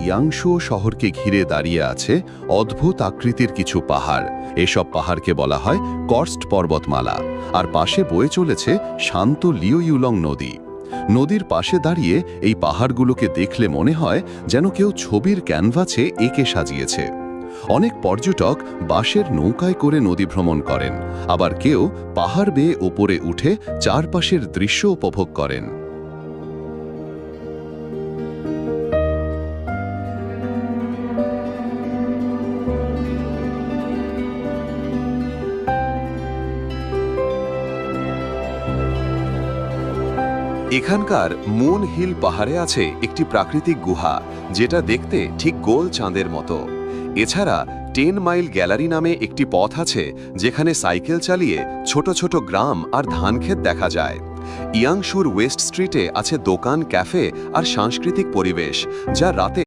ইয়াংশু শহরকে ঘিরে দাঁড়িয়ে আছে অদ্ভুত আকৃতির কিছু পাহাড়। এসব পাহাড়কে বলা হয় কর্স্ট পর্বতমালা, আর পাশে বয়ে চলেছে শান্ত লিওইউলং নদী। নদীর পাশে দাঁড়িয়ে এই পাহাড়গুলোকে দেখলে মনে হয় যেন কেউ ছবির ক্যানভাসে এঁকে সাজিয়েছে। অনেক পর্যটক বাঁশের নৌকায় করে নদী ভ্রমণ করেন, আবার কেউ পাহাড় বেয়ে ওপরে উঠে চারপাশের দৃশ্য উপভোগ করেন। এখানকার মুন হিল পাহাড়ে আছে একটি প্রাকৃতিক গুহা, যেটা দেখতে ঠিক গোল চাঁদের মতো। এছাড়া 10 মাইল গ্যালারি নামে একটি পথ আছে, যেখানে সাইকেল চালিয়ে ছোট ছোট গ্রাম আর ধানক্ষেত দেখা যায়। ইয়াংশুর ওয়েস্ট স্ট্রিটে আছে দোকান, ক্যাফে আর সাংস্কৃতিক পরিবেশ, যা রাতে